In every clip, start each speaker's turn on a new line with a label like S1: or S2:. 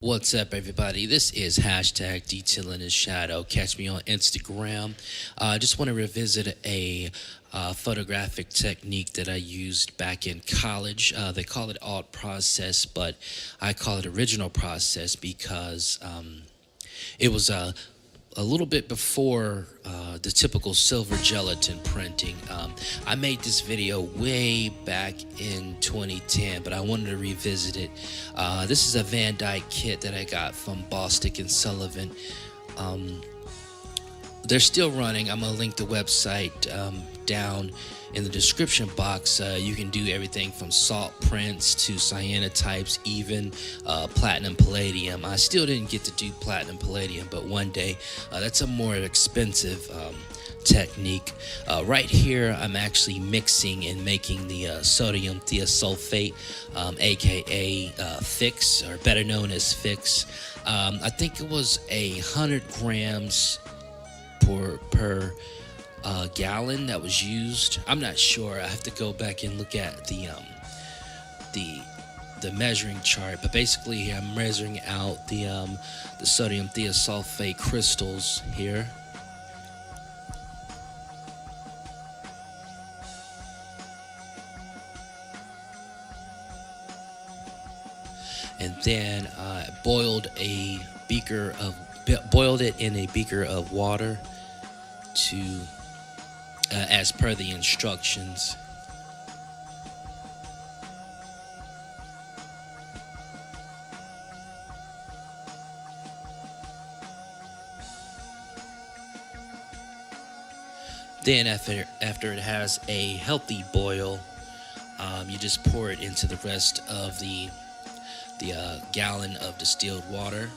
S1: What's up, everybody? This is hashtag Detailing in Shadow. Catch me on Instagram. I just want to revisit a photographic technique that I used back in college. They call it alt process, but I call it original process because it was a little bit before the typical silver gelatin printing. I made this video way back in 2010, but I wanted to revisit it. This is a Van Dyke kit that I got from Bostic and Sullivan. They're still running. I'm gonna link the website down in the description box. You can do everything from salt prints to cyanotypes, even platinum palladium. I still didn't get to do platinum palladium, but one day. That's a more expensive technique. Right here I'm actually mixing and making the sodium thiosulfate, aka Fix, or better known as Fix. I think it was 100 grams per gallon that was used. I'm not sure. I have to go back and look at the measuring chart, but basically I'm measuring out the sodium thiosulfate crystals here. And then I boiled it in a beaker of water to as per the instructions. Then after it has a healthy boil, you just pour it into the rest of the gallon of distilled water.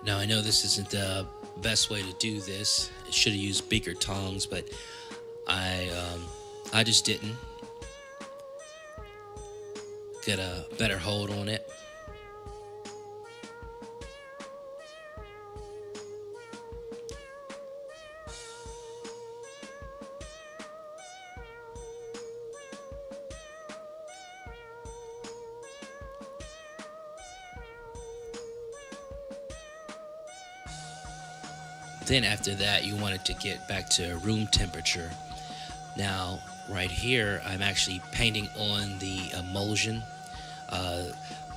S1: Now I know this isn't the best way to do this. I should have used beaker tongs, but I just didn't get a better hold on it. Then after that, you want it to get back to room temperature. Now, right here, I'm actually painting on the emulsion.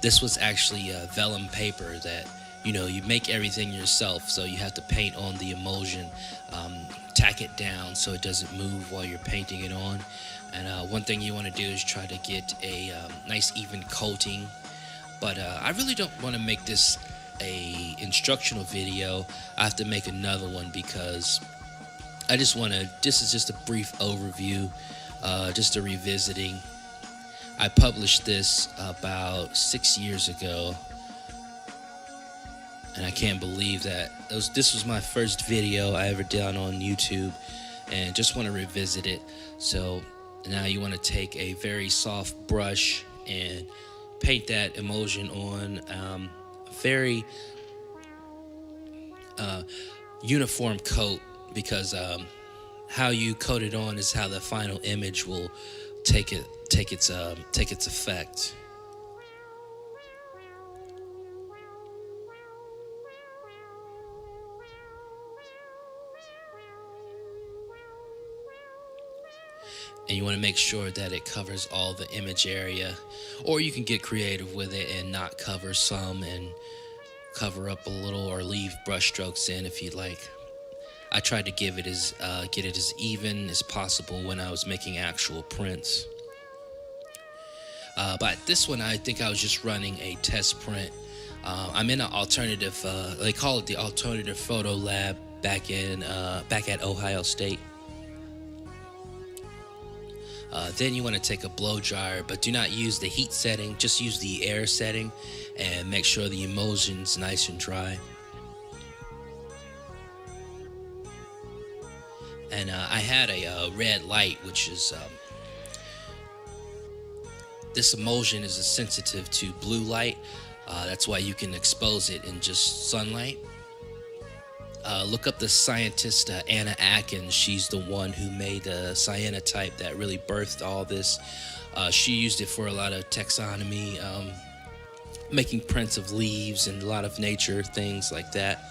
S1: This was actually vellum paper that, you make everything yourself, so you have to paint on the emulsion, tack it down so it doesn't move while you're painting it on. And one thing you want to do is try to get a nice even coating. But I really don't want to make this a instructional video. I have to make another one because this is just a brief overview, just a revisiting. I published this about 6 years ago, and I can't believe that this was my first video I ever done on YouTube, and just want to revisit it. So now you want to take a very soft brush and paint that emulsion on very uniform coat, because how you coat it on is how the final image will take its effect. And you want to make sure that it covers all the image area, or you can get creative with it and not cover some and cover up a little, or leave brush strokes in if you'd like. I tried to get it as even as possible when I was making actual prints. But this one, I think I was just running a test print. I'm in an alternative, they call it the Alternative Photo Lab back at Ohio State. Then you want to take a blow dryer, but do not use the heat setting, just use the air setting, and make sure the emulsion's nice and dry. And I had a red light, which is this emulsion is sensitive to blue light. That's why you can expose it in just sunlight. Look up the scientist Anna Atkins. She's the one who made the cyanotype that really birthed all this. She used it for a lot of taxonomy, making prints of leaves and a lot of nature things like that.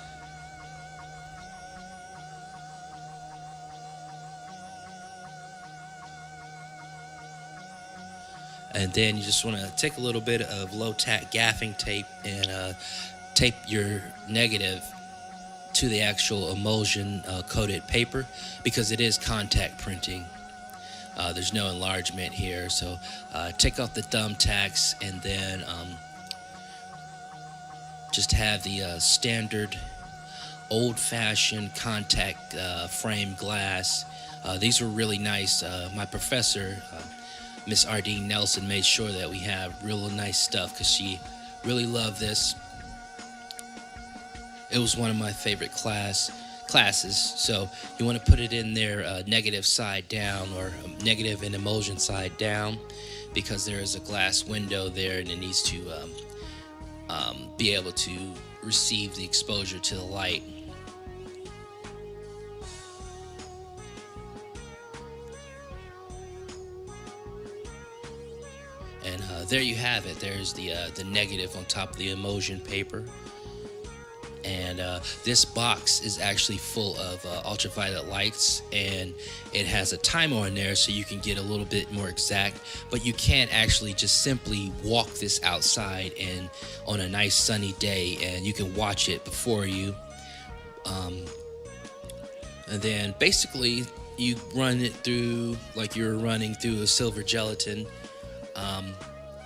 S1: And then you just want to take a little bit of low tack gaffing tape and tape your negative to the actual emulsion coated paper, because it is contact printing. There's no enlargement here, so take off the thumbtacks and then just have the standard old-fashioned contact frame glass. These were really nice. My professor, Miss Ardeen Nelson, made sure that we have real nice stuff because she really loved this. It was one of my favorite classes. So you want to put it in there negative side down, or negative and emulsion side down, because there is a glass window there and it needs to be able to receive the exposure to the light. And there you have it. There's the negative on top of the emulsion paper. And this box is actually full of ultraviolet lights, and it has a timer on there so you can get a little bit more exact, but you can't actually just simply walk this outside and on a nice sunny day and you can watch it before you. And then basically you run it through like you're running through a silver gelatin.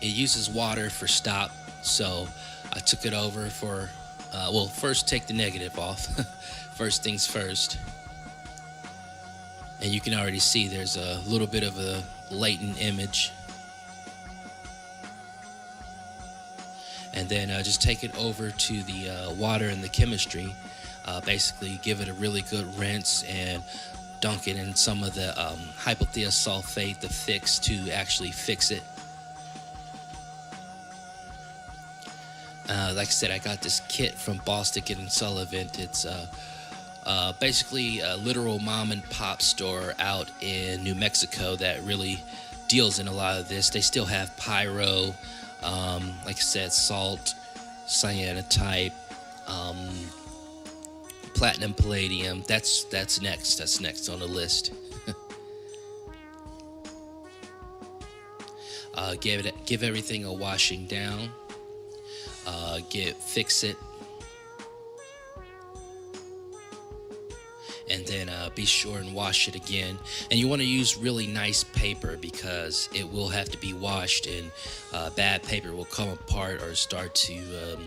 S1: It uses water for stop, so I took it over for first take the negative off. First things first. And you can already see there's a little bit of a latent image. And then just take it over to the water and the chemistry. Basically give it a really good rinse and dunk it in some of the hypothiosulfate, the fix, to actually fix it. Like I said, I got this kit from Bostic and Sullivan. It's basically a literal mom and pop store out in New Mexico that really deals in a lot of this. They still have pyro, like I said, salt, cyanotype, platinum, palladium. That's next. That's next on the list. Give everything a washing down. Fix it, and then be sure and wash it again. And you want to use really nice paper because it will have to be washed, and bad paper will come apart or start to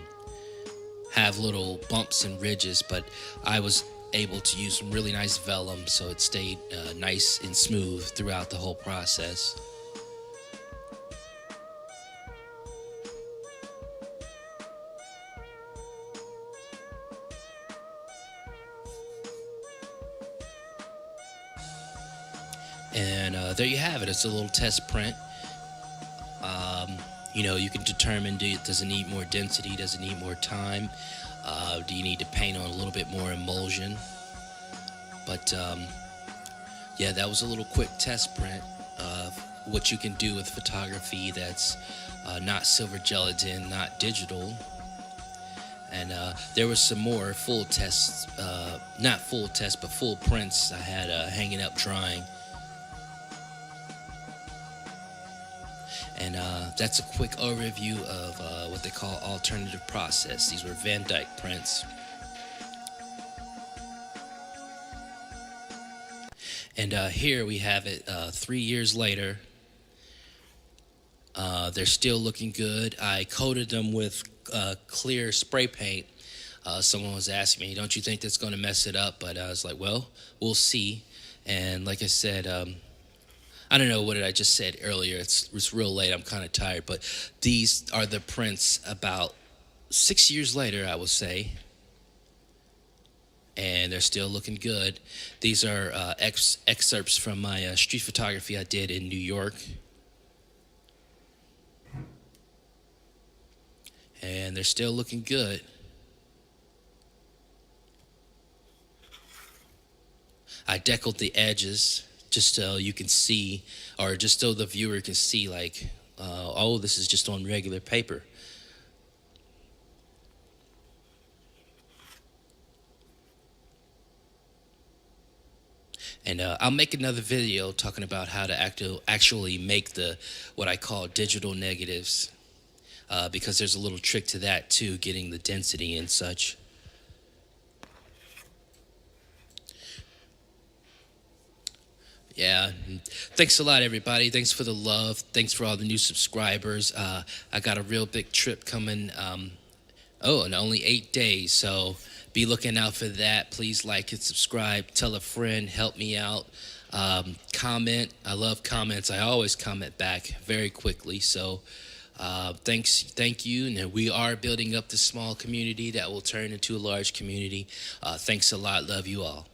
S1: have little bumps and ridges. But I was able to use some really nice vellum, so it stayed nice and smooth throughout the whole process. And there you have it. It's a little test print. You can determine, does it need more density? Does it need more time? Do you need to paint on a little bit more emulsion? But yeah, that was a little quick test print of what you can do with photography that's not silver gelatin, not digital. And there was some more full tests, not full tests, but full prints I had hanging up drying. And that's a quick overview of what they call alternative process. These were Van Dyke prints. And here we have it 3 years later. They're still looking good. I coated them with clear spray paint. Someone was asking me, don't you think that's going to mess it up? But I was like, well, we'll see. And like I said, I don't know what did I just said earlier. It's real late. I'm kind of tired. But these are the prints about 6 years later, I would say. And they're still looking good. These are excerpts from my street photography I did in New York. and they're still looking good. I deckled the edges just so you can see, or just so the viewer can see, like, oh, this is just on regular paper. And I'll make another video talking about how to actually make the what I call digital negatives, because there's a little trick to that too, getting the density and such. Yeah. Thanks a lot, everybody. Thanks for the love. Thanks for all the new subscribers. I got a real big trip coming. In only 8 days. So be looking out for that. Please like and subscribe. Tell a friend. Help me out. Comment. I love comments. I always comment back very quickly. So thank you. And we are building up this small community that will turn into a large community. Thanks a lot. Love you all.